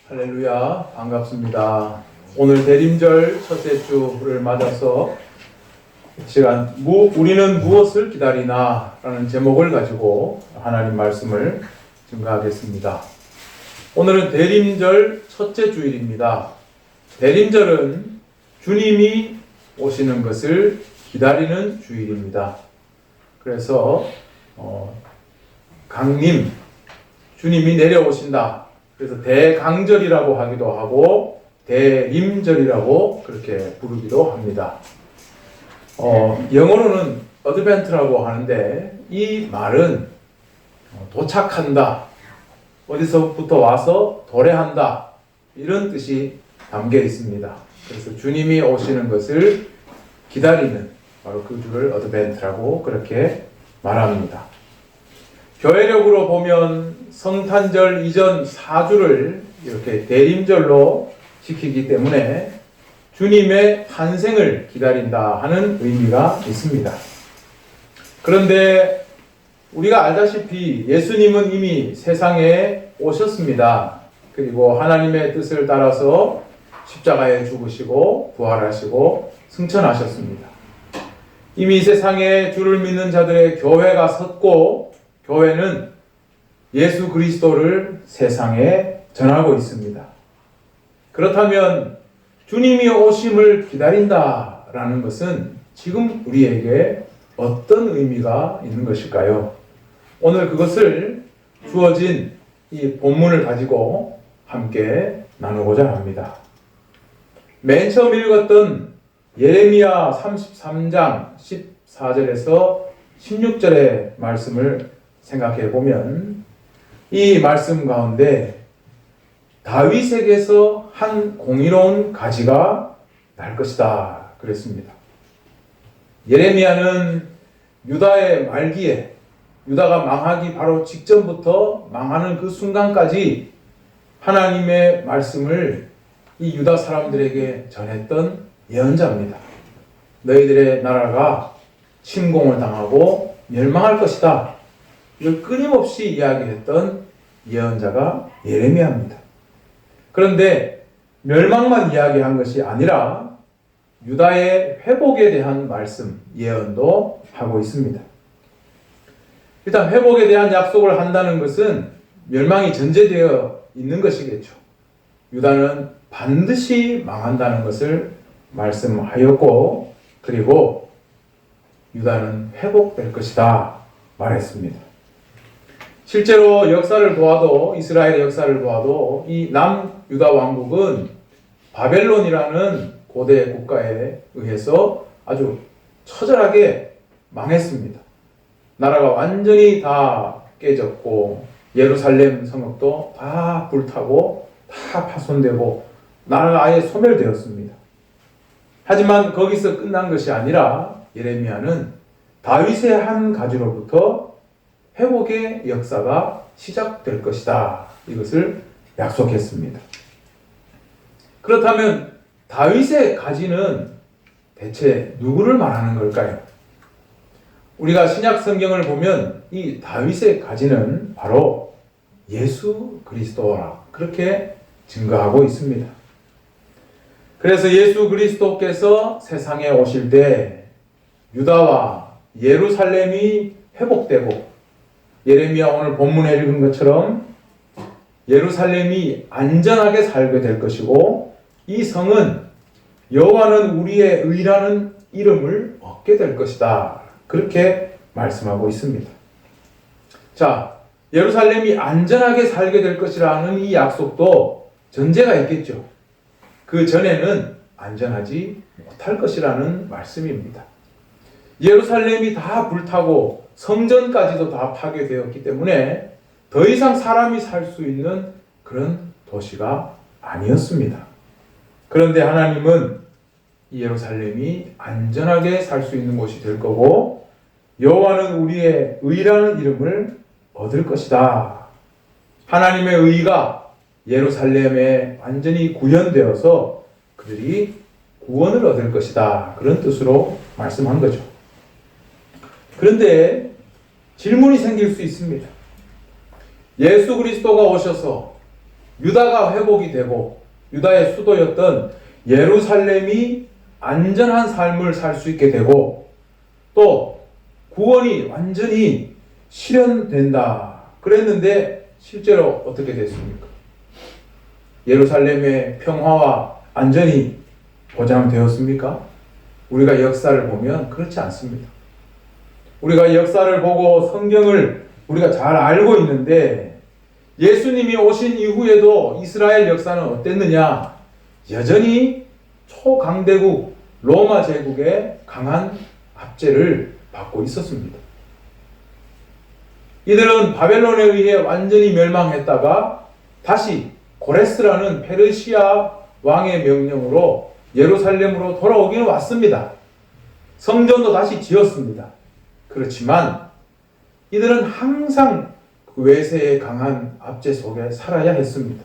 할렐루야, 반갑습니다. 오늘 대림절 첫째 주를 맞아서 시간 우리는 무엇을 기다리나 라는 제목을 가지고 하나님 말씀을 증거하겠습니다. 오늘은 대림절 첫째 주일입니다. 대림절은 주님이 오시는 것을 기다리는 주일입니다. 그래서 강림, 주님이 내려오신다. 그래서 대강절이라고 하기도 하고 대림절이라고 그렇게 부르기도 합니다. 영어로는 어드벤트라고 하는데 이 말은 도착한다, 어디서부터 와서 도래한다, 이런 뜻이 담겨 있습니다. 그래서 주님이 오시는 것을 기다리는 바로 그 주를 어드벤트라고 그렇게 말합니다. 교회력으로 보면 성탄절 이전 4주를 이렇게 대림절로 지키기 때문에 주님의 탄생을 기다린다 하는 의미가 있습니다. 그런데 우리가 알다시피 예수님은 이미 세상에 오셨습니다. 그리고 하나님의 뜻을 따라서 십자가에 죽으시고 부활하시고 승천하셨습니다. 이미 세상에 주를 믿는 자들의 교회가 섰고 교회는 예수 그리스도를 세상에 전하고 있습니다. 그렇다면 주님이 오심을 기다린다라는 것은 지금 우리에게 어떤 의미가 있는 것일까요? 오늘 그것을 주어진 이 본문을 가지고 함께 나누고자 합니다. 맨 처음 읽었던 예레미야 33장 14절에서 16절의 말씀을 생각해 보면 이 말씀 가운데 다윗에게서 한 공의로운 가지가 날 것이다 그랬습니다. 예레미야는 유다의 말기에, 유다가 망하기 바로 직전부터 망하는 그 순간까지 하나님의 말씀을 이 유다 사람들에게 전했던 예언자입니다. 너희들의 나라가 침공을 당하고 멸망할 것이다, 이걸 끊임없이 이야기했던 예언자가 예레미야입니다. 그런데 멸망만 이야기한 것이 아니라 유다의 회복에 대한 말씀, 예언도 하고 있습니다. 일단 회복에 대한 약속을 한다는 것은 멸망이 전제되어 있는 것이겠죠. 유다는 반드시 망한다는 것을 말씀하였고, 그리고 유다는 회복될 것이다 말했습니다. 실제로 역사를 보아도, 이스라엘의 역사를 보아도 이 남유다 왕국은 바벨론이라는 고대 국가에 의해서 아주 처절하게 망했습니다. 나라가 완전히 다 깨졌고 예루살렘 성읍도 다 불타고 다 파손되고 나라가 아예 소멸되었습니다. 하지만 거기서 끝난 것이 아니라 예레미야는 다윗의 한 가지로부터 회복의 역사가 시작될 것이다, 이것을 약속했습니다. 그렇다면 다윗의 가지는 대체 누구를 말하는 걸까요? 우리가 신약 성경을 보면 이 다윗의 가지는 바로 예수 그리스도라 그렇게 증거하고 있습니다. 그래서 예수 그리스도께서 세상에 오실 때 유다와 예루살렘이 회복되고, 예레미야 오늘 본문에 읽은 것처럼 예루살렘이 안전하게 살게 될 것이고, 이 성은 여호와는 우리의 의라는 이름을 얻게 될 것이다, 그렇게 말씀하고 있습니다. 자, 예루살렘이 안전하게 살게 될 것이라는 이 약속도 전제가 있겠죠. 그 전에는 안전하지 못할 것이라는 말씀입니다. 예루살렘이 다 불타고 성전까지도 다 파괴되었기 때문에 더 이상 사람이 살 수 있는 그런 도시가 아니었습니다. 그런데 하나님은 이 예루살렘이 안전하게 살 수 있는 곳이 될 거고, 여호와는 우리의 의라는 이름을 얻을 것이다. 하나님의 의가 예루살렘에 완전히 구현되어서 그들이 구원을 얻을 것이다, 그런 뜻으로 말씀한 거죠. 그런데 질문이 생길 수 있습니다. 예수 그리스도가 오셔서 유다가 회복이 되고 유다의 수도였던 예루살렘이 안전한 삶을 살 수 있게 되고 또 구원이 완전히 실현된다 그랬는데 실제로 어떻게 됐습니까? 예루살렘의 평화와 안전이 보장되었습니까? 우리가 역사를 보면 그렇지 않습니다. 우리가 역사를 보고 성경을 우리가 잘 알고 있는데 예수님이 오신 이후에도 이스라엘 역사는 어땠느냐? 여전히 초강대국 로마 제국의 강한 압제를 받고 있었습니다. 이들은 바벨론에 의해 완전히 멸망했다가 다시 고레스라는 페르시아 왕의 명령으로 예루살렘으로 돌아오기는 왔습니다. 성전도 다시 지었습니다. 그렇지만 이들은 항상 그 외세의 강한 압제 속에 살아야 했습니다.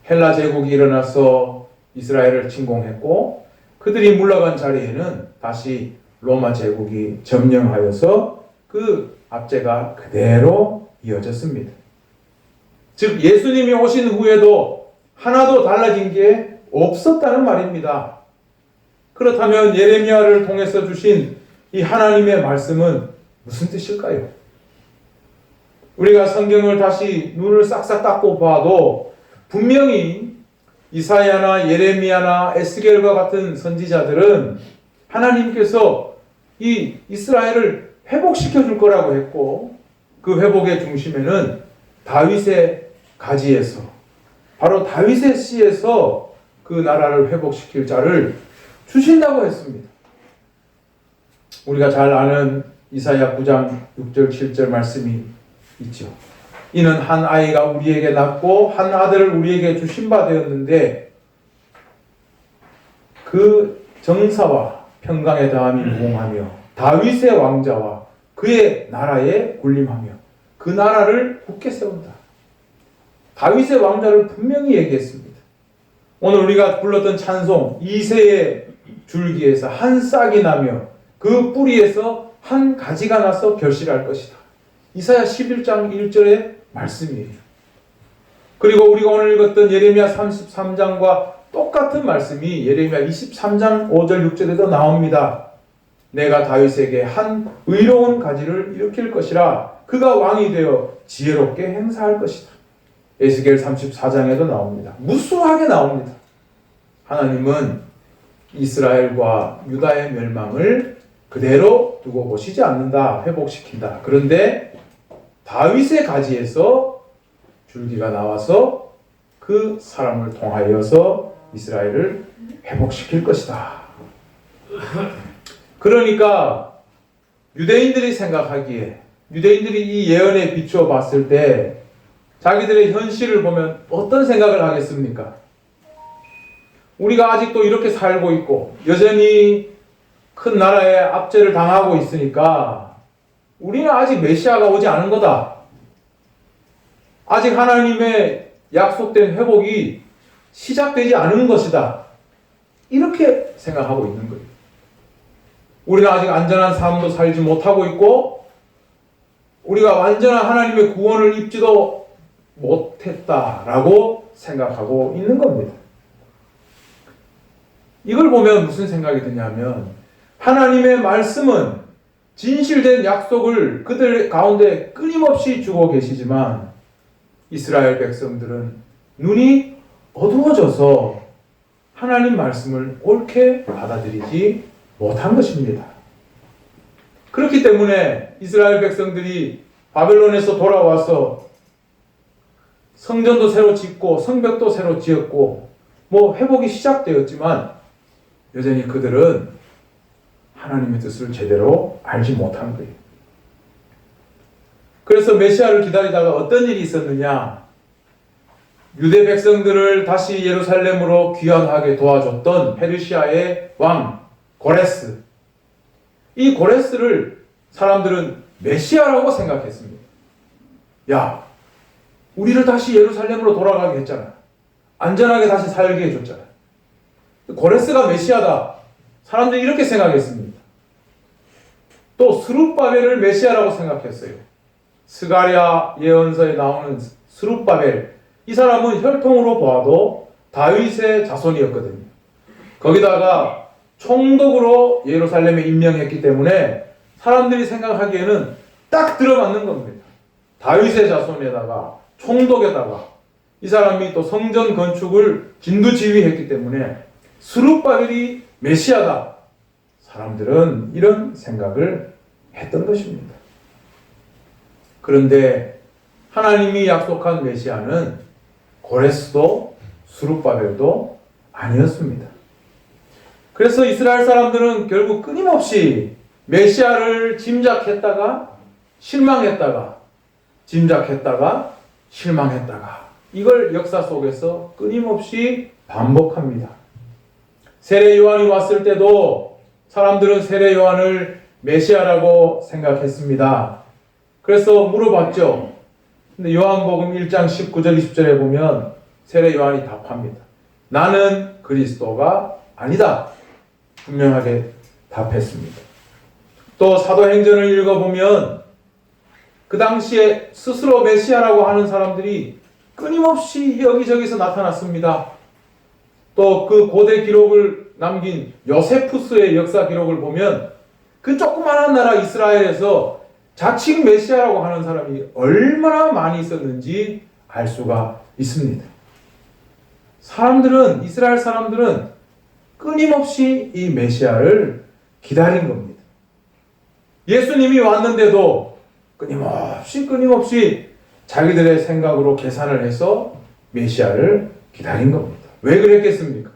헬라 제국이 일어나서 이스라엘을 침공했고 그들이 물러간 자리에는 다시 로마 제국이 점령하여서 그 압제가 그대로 이어졌습니다. 즉 예수님이 오신 후에도 하나도 달라진 게 없었다는 말입니다. 그렇다면 예레미야를 통해서 주신 이 하나님의 말씀은 무슨 뜻일까요? 우리가 성경을 다시 눈을 싹싹 닦고 봐도 분명히 이사야나 예레미야나 에스겔과 같은 선지자들은 하나님께서 이 이스라엘을 회복시켜 줄 거라고 했고 그 회복의 중심에는 다윗의 가지에서 바로 다윗의 씨에서 그 나라를 회복시킬 자를 주신다고 했습니다. 우리가 잘 아는 이사야 9장 6절 7절 말씀이 있죠. 이는 한 아이가 우리에게 낳고 한 아들을 우리에게 주신 바 되었는데 그 정사와 평강의 다함이 무궁하며 다윗의 왕자와 그의 나라에 군림하며 그 나라를 굳게 세운다. 다윗의 왕자를 분명히 얘기했습니다. 오늘 우리가 불렀던 찬송 이새의 줄기에서 한 싹이 나며 그 뿌리에서 한 가지가 나서 결실할 것이다. 이사야 11장 1절의 말씀이에요. 그리고 우리가 오늘 읽었던 예레미야 33장과 똑같은 말씀이 예레미야 23장 5절 6절에도 나옵니다. 내가 다윗에게 한 의로운 가지를 일으킬 것이라 그가 왕이 되어 지혜롭게 행사할 것이다. 에스겔 34장에도 나옵니다. 무수하게 나옵니다. 하나님은 이스라엘과 유다의 멸망을 그대로 두고 보시지 않는다. 회복시킨다. 그런데 다윗의 가지에서 줄기가 나와서 그 사람을 통하여서 이스라엘을 회복시킬 것이다. 그러니까 유대인들이 생각하기에 유대인들이 이 예언에 비추어 봤을 때 자기들의 현실을 보면 어떤 생각을 하겠습니까? 우리가 아직도 이렇게 살고 있고 여전히 큰 나라의 압제를 당하고 있으니까 우리는 아직 메시아가 오지 않은 거다. 아직 하나님의 약속된 회복이 시작되지 않은 것이다. 이렇게 생각하고 있는 거예요. 우리는 아직 안전한 삶도 살지 못하고 있고 우리가 완전한 하나님의 구원을 입지도 못했다라고 생각하고 있는 겁니다. 이걸 보면 무슨 생각이 드냐면 하나님의 말씀은 진실된 약속을 그들 가운데 끊임없이 주고 계시지만 이스라엘 백성들은 눈이 어두워져서 하나님 말씀을 옳게 받아들이지 못한 것입니다. 그렇기 때문에 이스라엘 백성들이 바벨론에서 돌아와서 성전도 새로 짓고 성벽도 새로 지었고 회복이 시작되었지만 여전히 그들은 하나님의 뜻을 제대로 알지 못한 거예요. 그래서 메시아를 기다리다가 어떤 일이 있었느냐? 유대 백성들을 다시 예루살렘으로 귀환하게 도와줬던 페르시아의 왕 고레스. 이 고레스를 사람들은 메시아라고 생각했습니다. 야, 우리를 다시 예루살렘으로 돌아가게 했잖아. 안전하게 다시 살게 해줬잖아. 고레스가 메시아다. 사람들이 이렇게 생각했습니다. 또 스룹바벨을 메시아라고 생각했어요. 스가랴 예언서에 나오는 스룹바벨. 이 사람은 혈통으로 보아도 다윗의 자손이었거든요. 거기다가 총독으로 예루살렘에 임명했기 때문에 사람들이 생각하기에는 딱 들어맞는 겁니다. 다윗의 자손에다가 총독에다가 이 사람이 또 성전 건축을 진두지휘했기 때문에 스룹바벨이 메시아다. 사람들은 이런 생각을 했던 것입니다. 그런데 하나님이 약속한 메시아는 고레스도 스룹바벨도 아니었습니다. 그래서 이스라엘 사람들은 결국 끊임없이 메시아를 짐작했다가 실망했다가 짐작했다가 실망했다가 이걸 역사 속에서 끊임없이 반복합니다. 세례 요한이 왔을 때도 사람들은 세례 요한을 메시아라고 생각했습니다. 그래서 물어봤죠. 근데 요한복음 1장 19절 20절에 보면 세례 요한이 답합니다. 나는 그리스도가 아니다. 분명하게 답했습니다. 또 사도행전을 읽어보면 그 당시에 스스로 메시아라고 하는 사람들이 끊임없이 여기저기서 나타났습니다. 또 그 고대 기록을 남긴 요세푸스의 역사 기록을 보면 그 조그마한 나라 이스라엘에서 자칭 메시아라고 하는 사람이 얼마나 많이 있었는지 알 수가 있습니다. 이스라엘 사람들은 끊임없이 이 메시아를 기다린 겁니다. 예수님이 왔는데도 끊임없이 자기들의 생각으로 계산을 해서 메시아를 기다린 겁니다. 왜 그랬겠습니까?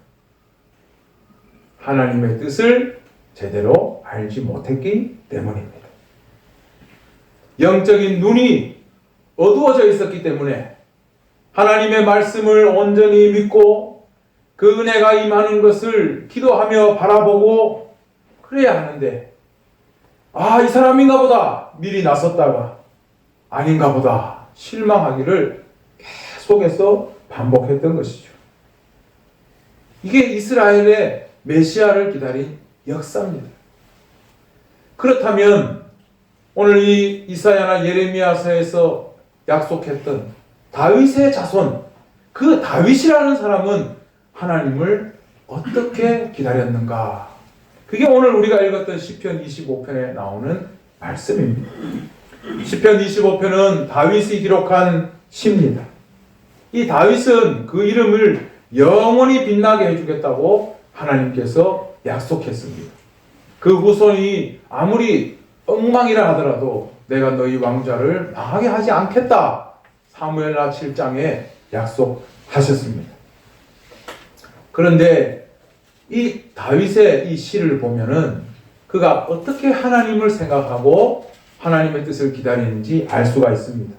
하나님의 뜻을 제대로 알지 못했기 때문입니다. 영적인 눈이 어두워져 있었기 때문에 하나님의 말씀을 온전히 믿고 그 은혜가 임하는 것을 기도하며 바라보고 그래야 하는데 이 사람인가 보다 미리 나섰다가 아닌가 보다 실망하기를 계속해서 반복했던 것이죠. 이게 이스라엘의 메시아를 기다린 역사입니다. 그렇다면 오늘 이 이사야나 예레미야서에서 약속했던 다윗의 자손, 그 다윗이라는 사람은 하나님을 어떻게 기다렸는가? 그게 오늘 우리가 읽었던 시편 25편에 나오는 말씀입니다. 시편 25편은 다윗이 기록한 시입니다. 이 다윗은 그 이름을 영원히 빛나게 해주겠다고 하나님께서 약속했습니다. 그 후손이 아무리 엉망이라 하더라도 내가 너희 왕좌를 망하게 하지 않겠다. 사무엘하 7장에 약속하셨습니다. 그런데 이 다윗의 이 시를 보면은 그가 어떻게 하나님을 생각하고 하나님의 뜻을 기다리는지 알 수가 있습니다.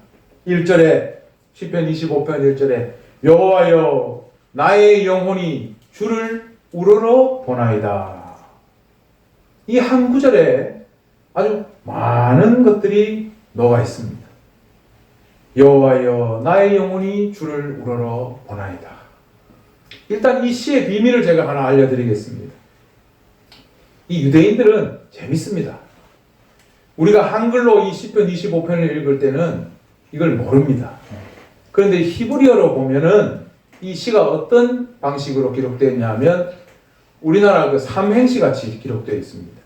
1절에 시편 25편 1절에 여호와여 나의 영혼이 주를 우러러 보나이다. 이 한 구절에 아주 많은 것들이 녹아 있습니다. 여호와여 나의 영혼이 주를 우러러 보나이다. 일단 이 시의 비밀을 제가 하나 알려드리겠습니다. 이 유대인들은 재밌습니다. 우리가 한글로 이 시편 25편을 읽을 때는 이걸 모릅니다. 그런데 히브리어로 보면은 이 시가 어떤 방식으로 기록되어 있냐면 우리나라 그 삼행시 같이 기록되어 있습니다.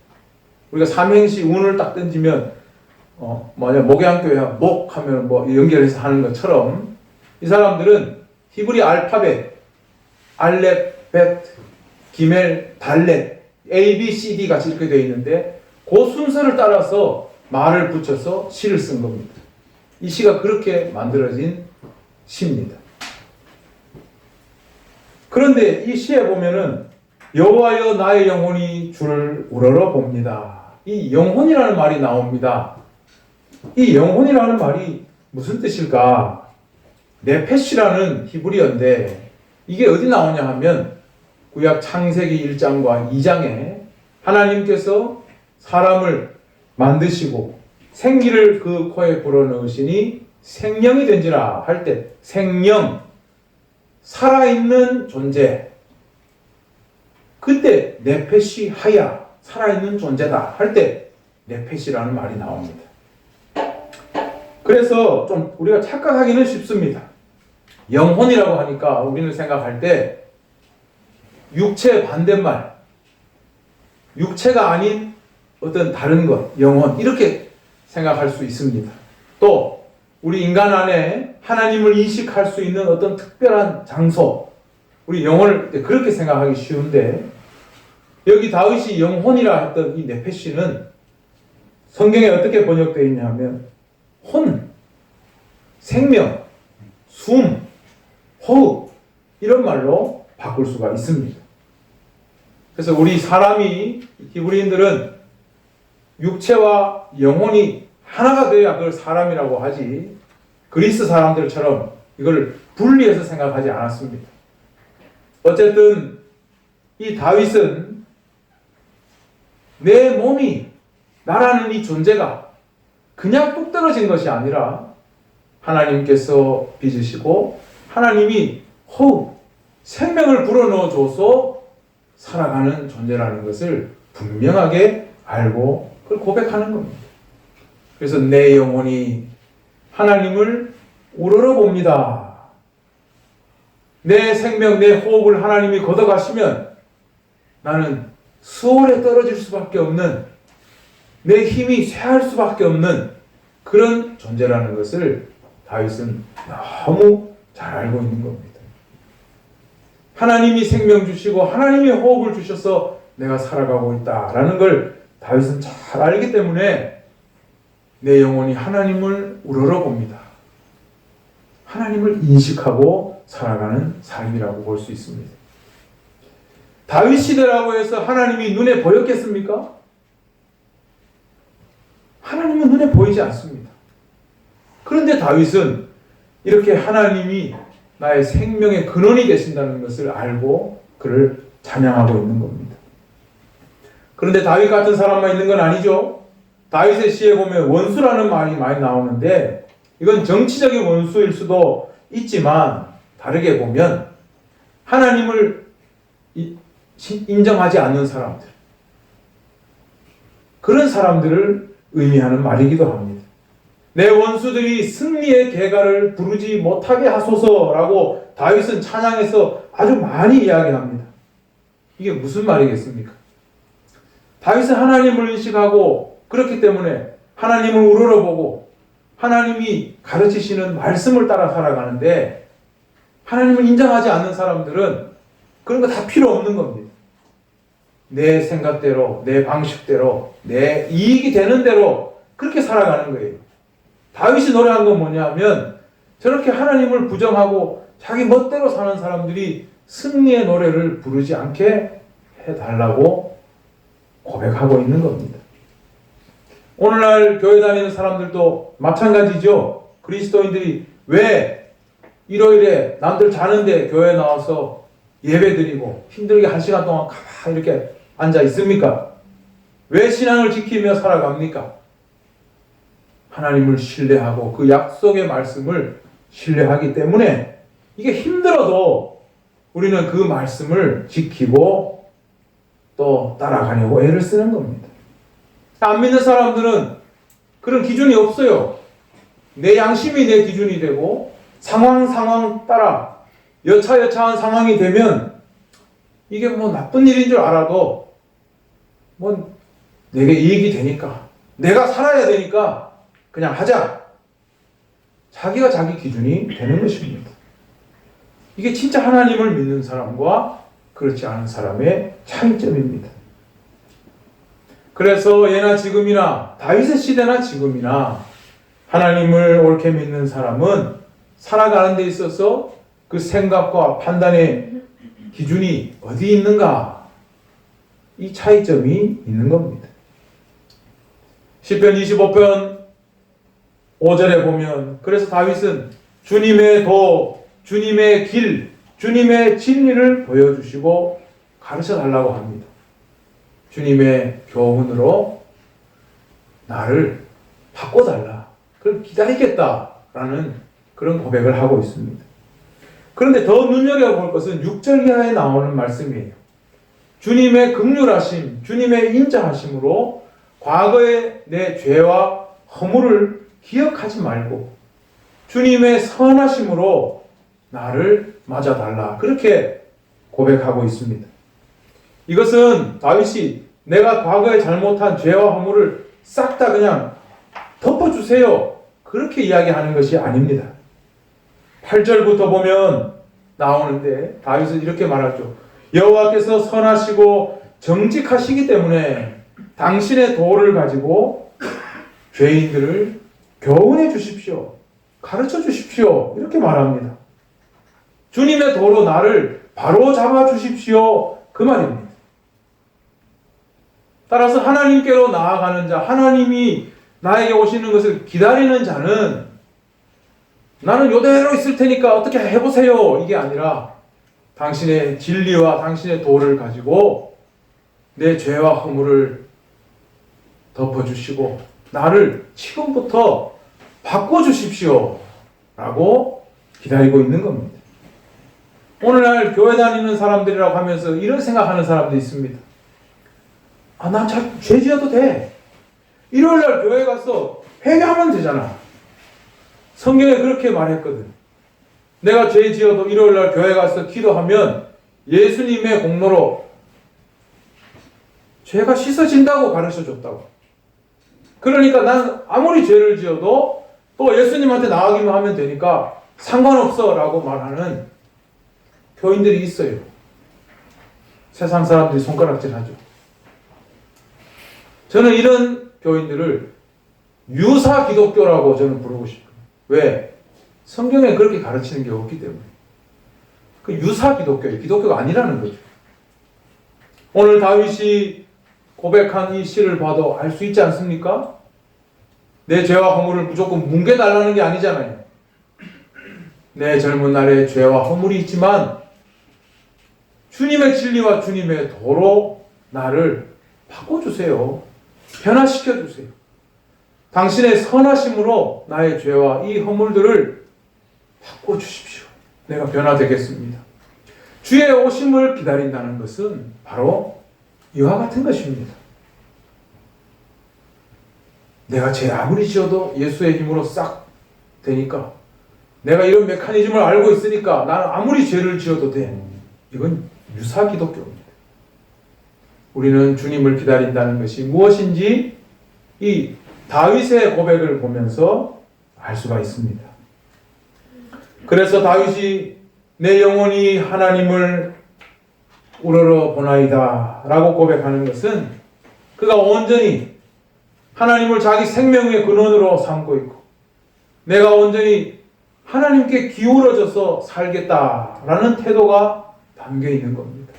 우리가 삼행시 운을 딱 던지면 목양교회 목 하면 연결해서 하는 것처럼 이 사람들은 히브리 알파벳 알렙, 벳, 기멜, 달렛, A, B, C, D 같이 이렇게 되어 있는데 그 순서를 따라서 말을 붙여서 시를 쓴 겁니다. 이 시가 그렇게 만들어진 시입니다. 그런데 이 시에 보면은 여호와여 나의 영혼이 주를 우러러 봅니다. 이 영혼이라는 말이 나옵니다. 이 영혼이라는 말이 무슨 뜻일까? 네페시라는 히브리어인데 이게 어디 나오냐 하면 구약 창세기 1장과 2장에 하나님께서 사람을 만드시고 생기를 그 코에 불어넣으시니 생명이 된지라 할 때 생명, 살아있는 존재, 그때 네페시 하야, 살아있는 존재다 할 때 네페시라는 말이 나옵니다. 그래서 좀 우리가 착각하기는 쉽습니다. 영혼이라고 하니까 우리는 생각할 때 육체의 반대말, 육체가 아닌 어떤 다른 것, 영혼, 이렇게 생각할 수 있습니다. 또 우리 인간 안에 하나님을 인식할 수 있는 어떤 특별한 장소, 우리 영혼을 그렇게 생각하기 쉬운데, 여기 다윗이 영혼이라 했던 이 네페시는 성경에 어떻게 번역되어 있냐 하면 혼, 생명, 숨, 호흡, 이런 말로 바꿀 수가 있습니다. 그래서 우리 사람이, 히브리인들은 육체와 영혼이 하나가 되어야 그걸 사람이라고 하지, 그리스 사람들처럼 이걸 분리해서 생각하지 않았습니다. 어쨌든 이 다윗은 내 몸이, 나라는 이 존재가 그냥 뚝 떨어진 것이 아니라 하나님께서 빚으시고 하나님이 호흡, 생명을 불어넣어줘서 살아가는 존재라는 것을 분명하게 알고 그걸 고백하는 겁니다. 그래서 내 영혼이 하나님을 우러러봅니다. 내 생명, 내 호흡을 하나님이 걷어가시면 나는 수월에 떨어질 수밖에 없는, 내 힘이 쇠할 수밖에 없는 그런 존재라는 것을 다윗은 너무 잘 알고 있는 겁니다. 하나님이 생명 주시고 하나님이 호흡을 주셔서 내가 살아가고 있다라는 걸 다윗은 잘 알기 때문에 내 영혼이 하나님을 우러러봅니다. 하나님을 인식하고 살아가는 삶이라고 볼 수 있습니다. 다윗 시대라고 해서 하나님이 눈에 보였겠습니까? 하나님은 눈에 보이지 않습니다. 그런데 다윗은 이렇게 하나님이 나의 생명의 근원이 되신다는 것을 알고 그를 찬양하고 있는 겁니다. 그런데 다윗 같은 사람만 있는 건 아니죠. 다윗의 시에 보면 원수라는 말이 많이 나오는데 이건 정치적인 원수일 수도 있지만 다르게 보면 하나님을 인정하지 않는 사람들, 그런 사람들을 의미하는 말이기도 합니다. 내 원수들이 승리의 계가를 부르지 못하게 하소서라고 다윗은 찬양에서 아주 많이 이야기합니다. 이게 무슨 말이겠습니까? 다윗은 하나님을 인식하고 그렇기 때문에 하나님을 우러러보고 하나님이 가르치시는 말씀을 따라 살아가는데, 하나님을 인정하지 않는 사람들은 그런 거 다 필요 없는 겁니다. 내 생각대로, 내 방식대로, 내 이익이 되는 대로 그렇게 살아가는 거예요. 다윗이 노래한 건 뭐냐면 저렇게 하나님을 부정하고 자기 멋대로 사는 사람들이 승리의 노래를 부르지 않게 해달라고 고백하고 있는 겁니다. 오늘날 교회 다니는 사람들도 마찬가지죠. 그리스도인들이 왜 일요일에 남들 자는데 교회에 나와서 예배 드리고 힘들게 1시간 동안 가만히 이렇게 앉아 있습니까? 왜 신앙을 지키며 살아갑니까? 하나님을 신뢰하고 그 약속의 말씀을 신뢰하기 때문에 이게 힘들어도 우리는 그 말씀을 지키고 또 따라가려고 애를 쓰는 겁니다. 안 믿는 사람들은 그런 기준이 없어요. 내 양심이 내 기준이 되고 상황 따라 여차여차한 상황이 되면 이게 뭐 나쁜 일인 줄 알아도 뭐 내게 이익이 되니까, 내가 살아야 되니까 그냥 하자. 자기가 자기 기준이 되는 것입니다. 이게 진짜 하나님을 믿는 사람과 그렇지 않은 사람의 차이점입니다. 그래서 예나 지금이나 다윗의 시대나 지금이나 하나님을 옳게 믿는 사람은 살아가는 데 있어서 그 생각과 판단의 기준이 어디 있는가, 이 차이점이 있는 겁니다. 시편 25편 5절에 보면 그래서 다윗은 주님의 도, 주님의 길, 주님의 진리를 보여주시고 가르쳐 달라고 합니다. 주님의 교훈으로 나를 바꿔달라, 그걸 기다리겠다라는 그런 고백을 하고 있습니다. 그런데 더 눈여겨볼 것은 6절 이하에 나오는 말씀이에요. 주님의 긍휼하심, 주님의 인자하심으로 과거의 내 죄와 허물을 기억하지 말고 주님의 선하심으로 나를 맞아달라. 그렇게 고백하고 있습니다. 이것은 다윗이 내가 과거에 잘못한 죄와 허물을 싹 다 그냥 덮어주세요. 그렇게 이야기하는 것이 아닙니다. 8절부터 보면 나오는데 다윗은 이렇게 말하죠. 여호와께서 선하시고 정직하시기 때문에 당신의 도를 가지고 죄인들을 교훈해 주십시오. 가르쳐 주십시오. 이렇게 말합니다. 주님의 도로 나를 바로 잡아 주십시오. 그 말입니다. 따라서 하나님께로 나아가는 자, 하나님이 나에게 오시는 것을 기다리는 자는 나는 이대로 있을 테니까 어떻게 해보세요. 이게 아니라 당신의 진리와 당신의 도를 가지고 내 죄와 허물을 덮어주시고 나를 지금부터 바꿔주십시오. 라고 기다리고 있는 겁니다. 오늘날 교회 다니는 사람들이라고 하면서 이런 생각하는 사람도 있습니다. 난 죄 지어도 돼. 일요일날 교회 가서 회개하면 되잖아. 성경에 그렇게 말했거든. 내가 죄 지어도 일요일날 교회 가서 기도하면 예수님의 공로로 죄가 씻어진다고 가르쳐줬다고. 그러니까 난 아무리 죄를 지어도 또 예수님한테 나아가기만 하면 되니까 상관없어 라고 말하는 교인들이 있어요. 세상 사람들이 손가락질 하죠. 저는 이런 교인들을 유사 기독교라고 저는 부르고 싶어요. 왜? 성경에 그렇게 가르치는 게 없기 때문에. 그 유사 기독교예요. 기독교가 아니라는 거죠. 오늘 다윗이 고백한 이 시를 봐도 알 수 있지 않습니까? 내 죄와 허물을 무조건 뭉개달라는 게 아니잖아요. 내 젊은 날에 죄와 허물이 있지만 주님의 진리와 주님의 도로 나를 바꿔주세요. 변화시켜주세요. 당신의 선하심으로 나의 죄와 이 허물들을 바꿔주십시오. 내가 변화되겠습니다. 주의 오심을 기다린다는 것은 바로 이와 같은 것입니다. 내가 죄 아무리 지어도 예수의 힘으로 싹 되니까 내가 이런 메커니즘을 알고 있으니까 나는 아무리 죄를 지어도 돼. 이건 유사 기독교입니다. 우리는 주님을 기다린다는 것이 무엇인지 이 다윗의 고백을 보면서 알 수가 있습니다. 그래서 다윗이 내 영혼이 하나님을 우러러 보나이다 라고 고백하는 것은 그가 온전히 하나님을 자기 생명의 근원으로 삼고 있고 내가 온전히 하나님께 기울어져서 살겠다라는 태도가 담겨 있는 겁니다.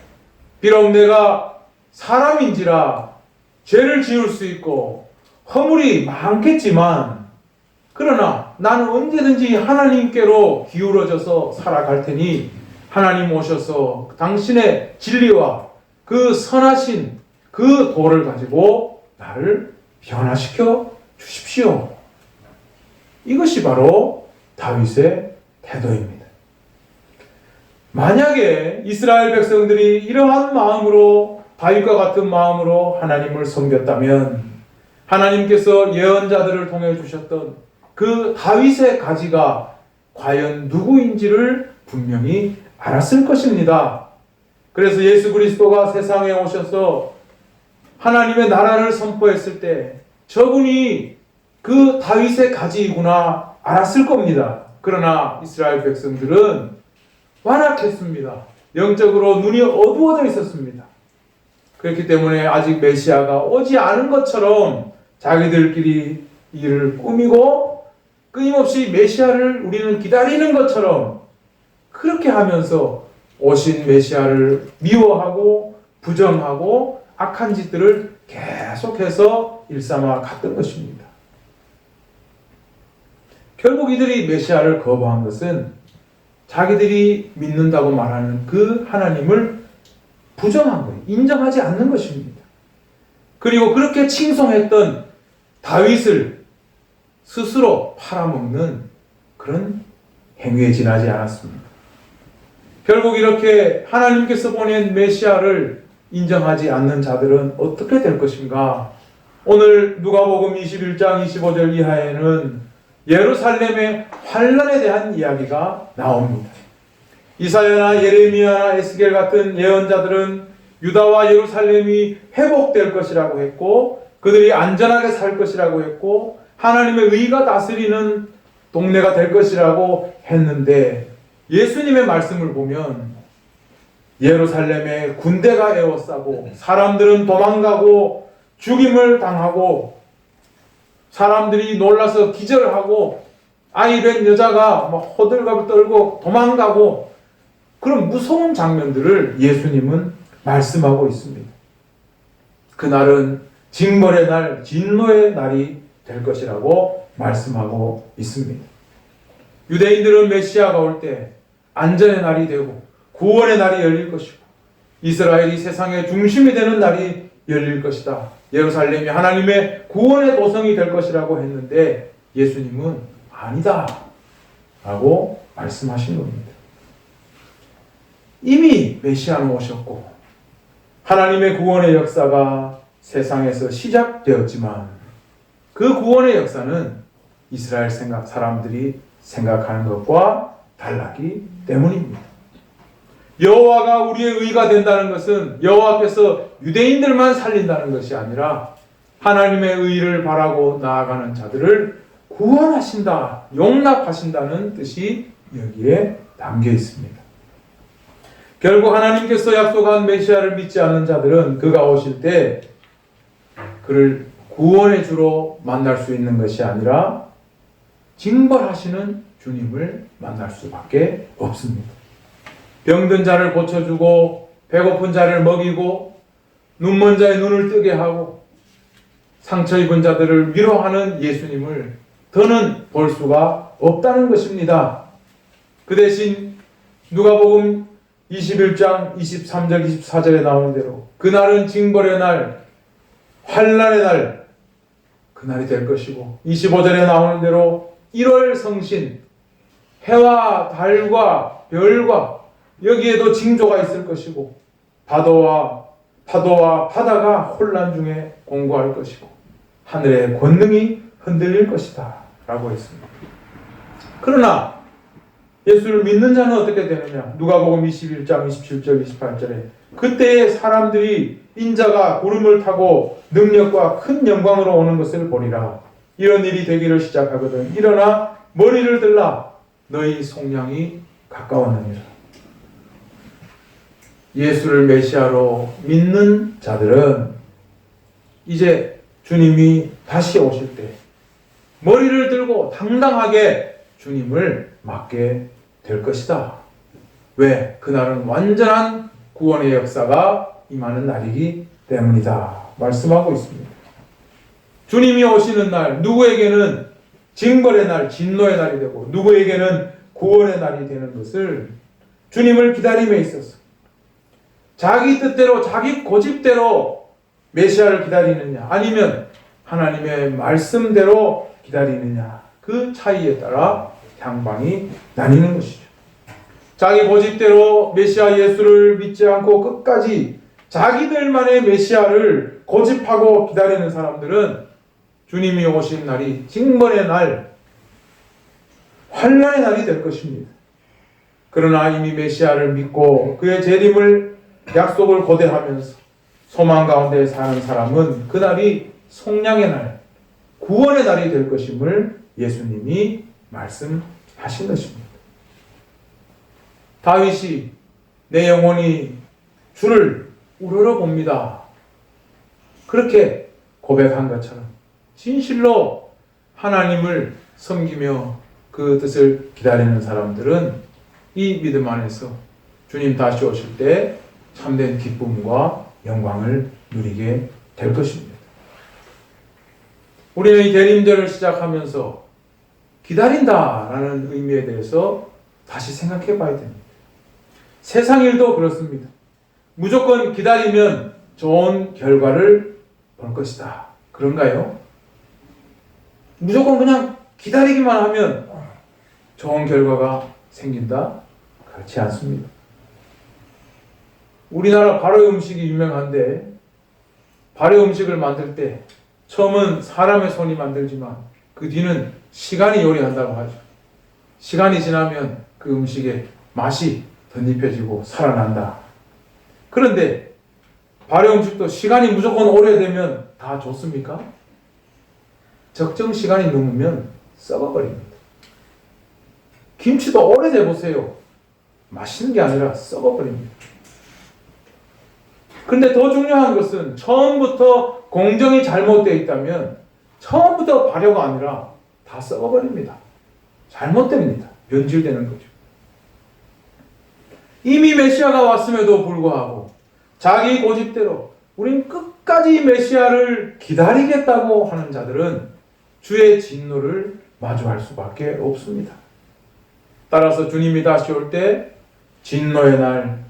비록 내가 사람인지라 죄를 지을 수 있고 허물이 많겠지만 그러나 나는 언제든지 하나님께로 기울어져서 살아갈 테니 하나님 오셔서 당신의 진리와 그 선하신 그 도를 가지고 나를 변화시켜 주십시오. 이것이 바로 다윗의 태도입니다. 만약에 이스라엘 백성들이 이러한 마음으로 다윗과 같은 마음으로 하나님을 섬겼다면 하나님께서 예언자들을 통해 주셨던 그 다윗의 가지가 과연 누구인지를 분명히 알았을 것입니다. 그래서 예수 그리스도가 세상에 오셔서 하나님의 나라를 선포했을 때 저분이 그 다윗의 가지이구나 알았을 겁니다. 그러나 이스라엘 백성들은 완악했습니다. 영적으로 눈이 어두워져 있었습니다. 그렇기 때문에 아직 메시아가 오지 않은 것처럼 자기들끼리 일을 꾸미고 끊임없이 메시아를 우리는 기다리는 것처럼 그렇게 하면서 오신 메시아를 미워하고 부정하고 악한 짓들을 계속해서 일삼아 갔던 것입니다. 결국 이들이 메시아를 거부한 것은 자기들이 믿는다고 말하는 그 하나님을 부정한 거예요. 인정하지 않는 것입니다. 그리고 그렇게 칭송했던 다윗을 스스로 팔아먹는 그런 행위에 지나지 않았습니다. 결국 이렇게 하나님께서 보낸 메시아를 인정하지 않는 자들은 어떻게 될 것인가? 오늘 누가복음 21장 25절 이하에는 예루살렘의 환란에 대한 이야기가 나옵니다. 이사야나 예레미야나 에스겔 같은 예언자들은 유다와 예루살렘이 회복될 것이라고 했고, 그들이 안전하게 살 것이라고 했고, 하나님의 의가 다스리는 동네가 될 것이라고 했는데, 예수님의 말씀을 보면 예루살렘에 군대가 에워싸고 사람들은 도망가고 죽임을 당하고 사람들이 놀라서 기절하고 아이 된 여자가 막 호들갑을 떨고 도망가고 그런 무서운 장면들을 예수님은 말씀하고 있습니다. 그날은 징벌의 날, 진노의 날이 될 것이라고 말씀하고 있습니다. 유대인들은 메시아가 올 때 안전의 날이 되고 구원의 날이 열릴 것이고 이스라엘이 세상의 중심이 되는 날이 열릴 것이다. 예루살렘이 하나님의 구원의 도성이 될 것이라고 했는데 예수님은 아니다 라고 말씀하신 겁니다. 이미 메시아는 오셨고 하나님의 구원의 역사가 세상에서 시작되었지만 그 구원의 역사는 이스라엘 사람들이 생각하는 것과 달랐기 때문입니다. 여호와가 우리의 의가 된다는 것은 여호와께서 유대인들만 살린다는 것이 아니라 하나님의 의를 바라고 나아가는 자들을 구원하신다, 용납하신다는 뜻이 여기에 담겨 있습니다. 결국 하나님께서 약속한 메시아를 믿지 않는 자들은 그가 오실 때 그를 구원의 주로 만날 수 있는 것이 아니라 징벌하시는 주님을 만날 수밖에 없습니다. 병든 자를 고쳐주고 배고픈 자를 먹이고 눈먼 자의 눈을 뜨게 하고 상처 입은 자들을 위로하는 예수님을 더는 볼 수가 없다는 것입니다. 그 대신 누가복음 21장 23절 24절에 나오는 대로 그날은 징벌의 날, 환난의 날, 그날이 될 것이고 25절에 나오는 대로 1월 성신, 해와 달과 별과 여기에도 징조가 있을 것이고 파도와 바다가 혼란 중에 공고할 것이고 하늘의 권능이 흔들릴 것이다 라고 했습니다. 그러나 예수를 믿는 자는 어떻게 되느냐? 누가복음 21장 27절 28절에 그때의 사람들이 인자가 구름을 타고 능력과 큰 영광으로 오는 것을 보리라. 이런 일이 되기를 시작하거든. 일어나 머리를 들라. 너희 속량이 가까웠느니라. 예수를 메시아로 믿는 자들은 이제 주님이 다시 오실 때 머리를 들고 당당하게 주님을 맞게 될 것이다. 왜? 그날은 완전한 구원의 역사가 임하는 날이기 때문이다. 말씀하고 있습니다. 주님이 오시는 날, 누구에게는 징벌의 날, 진노의 날이 되고 누구에게는 구원의 날이 되는 것을 주님을 기다림에 있어서 자기 뜻대로, 자기 고집대로 메시아를 기다리느냐 아니면 하나님의 말씀대로 기다리느냐 그 차이에 따라 향방이 나뉘는 것이죠. 자기 고집대로 메시아 예수를 믿지 않고 끝까지 자기들만의 메시아를 고집하고 기다리는 사람들은 주님이 오신 날이 징벌의 날, 환난의 날이 될 것입니다. 그러나 이미 메시아를 믿고 그의 재림을 약속을 고대하면서 소망 가운데 사는 사람은 그날이 속량의 날, 구원의 날이 될 것임을 예수님이 말씀하신 것입니다. 다윗이 내 영혼이 주를 우러러봅니다. 그렇게 고백한 것처럼 진실로 하나님을 섬기며 그 뜻을 기다리는 사람들은 이 믿음 안에서 주님 다시 오실 때 참된 기쁨과 영광을 누리게 될 것입니다. 우리는 이 대림절을 시작하면서 기다린다라는 의미에 대해서 다시 생각해 봐야 됩니다. 세상 일도 그렇습니다. 무조건 기다리면 좋은 결과를 볼 것이다. 그런가요? 무조건 그냥 기다리기만 하면 좋은 결과가 생긴다? 그렇지 않습니다. 우리나라 발효 음식이 유명한데 발효 음식을 만들 때 처음은 사람의 손이 만들지만 그 뒤는 시간이 요리한다고 하죠. 시간이 지나면 그 음식의 맛이 덧입혀지고 살아난다. 그런데 발효음식도 시간이 무조건 오래되면 다 좋습니까? 적정 시간이 넘으면 썩어버립니다. 김치도 오래돼 보세요. 맛있는 게 아니라 썩어버립니다. 근데 더 중요한 것은 처음부터 공정이 잘못되어 있다면 처음부터 발효가 아니라 다 썩어버립니다. 잘못됩니다. 변질되는 거죠. 이미 메시아가 왔음에도 불구하고 자기 고집대로 우린 끝까지 메시아를 기다리겠다고 하는 자들은 주의 진노를 마주할 수밖에 없습니다. 따라서 주님이 다시 올 때 진노의 날,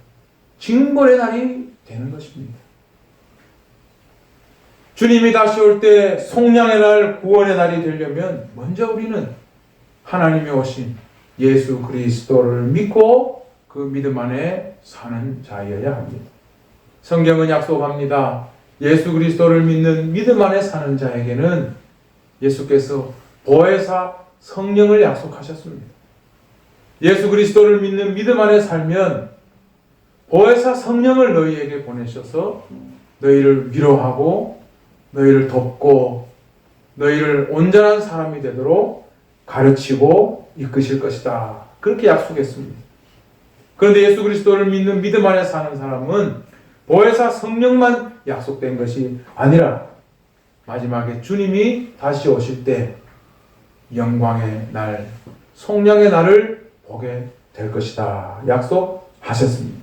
징벌의 날이 되는 것입니다. 주님이 다시 올 때 속량의 날, 구원의 날이 되려면 먼저 우리는 하나님이 오신 예수 그리스도를 믿고 그 믿음 안에 사는 자여야 합니다. 성경은 약속합니다. 예수 그리스도를 믿는 믿음 안에 사는 자에게는 예수께서 보혜사 성령을 약속하셨습니다. 예수 그리스도를 믿는 믿음 안에 살면 보혜사 성령을 너희에게 보내셔서 너희를 위로하고 너희를 돕고 너희를 온전한 사람이 되도록 가르치고 이끄실 것이다. 그렇게 약속했습니다. 그런데 예수 그리스도를 믿는 믿음 안에 사는 사람은 보혜사 성령만 약속된 것이 아니라 마지막에 주님이 다시 오실 때 영광의 날, 속량의 날을 보게 될 것이다. 약속하셨습니다.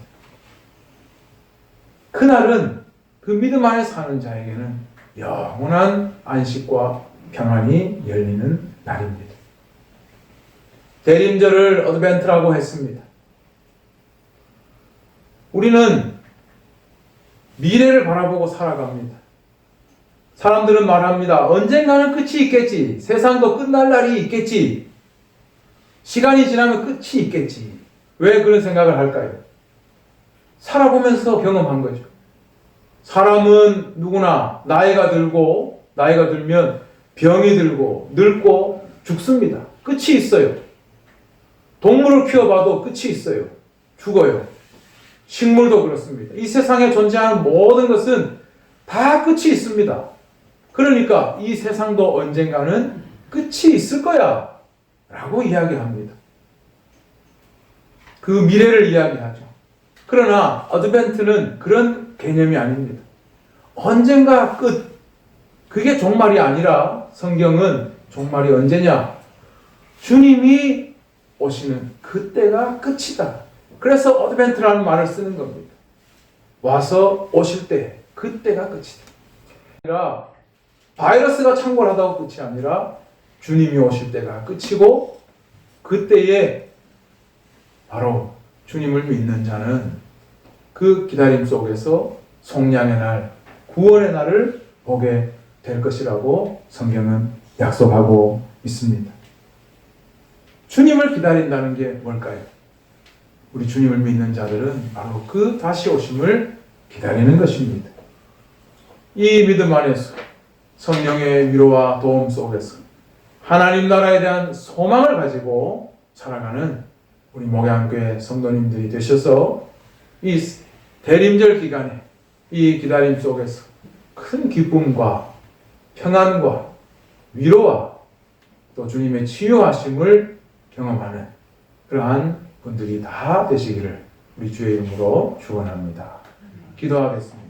그날은 그 믿음 안에 사는 자에게는 영원한 안식과 평안이 열리는 날입니다. 대림절을 어드벤트라고 했습니다. 우리는 미래를 바라보고 살아갑니다. 사람들은 말합니다. 언젠가는 끝이 있겠지. 세상도 끝날 날이 있겠지. 시간이 지나면 끝이 있겠지. 왜 그런 생각을 할까요? 살아보면서 경험한 거죠. 사람은 누구나 나이가 들면 병이 들고 늙고 죽습니다. 끝이 있어요. 동물을 키워봐도 끝이 있어요. 죽어요. 식물도 그렇습니다. 이 세상에 존재하는 모든 것은 다 끝이 있습니다. 그러니까 이 세상도 언젠가는 끝이 있을 거야 라고 이야기합니다. 그 미래를 이야기하죠. 그러나 어드벤트는 그런 개념이 아닙니다. 언젠가 끝. 그게 종말이 아니라 성경은 종말이 언제냐? 주님이 오시는 그때가 끝이다. 그래서 어드벤트라는 말을 쓰는 겁니다. 와서 오실 때 그때가 끝이다. 아니라 바이러스가 창궐하다고 끝이 아니라 주님이 오실 때가 끝이고 그때에 바로 주님을 믿는 자는 그 기다림 속에서 속량의 날, 구원의 날을 보게 될 것이라고 성경은 약속하고 있습니다. 주님을 기다린다는 게 뭘까요? 우리 주님을 믿는 자들은 바로 그 다시 오심을 기다리는 것입니다. 이 믿음 안에서 성령의 위로와 도움 속에서 하나님 나라에 대한 소망을 가지고 살아가는 우리 목양교회 성도님들이 되셔서 이 대림절 기간에 이 기다림 속에서 큰 기쁨과 평안과 위로와 또 주님의 치유하심을 경험하는 그러한 분들이 다 되시기를 우리 주의 이름으로 축원합니다. 기도하겠습니다.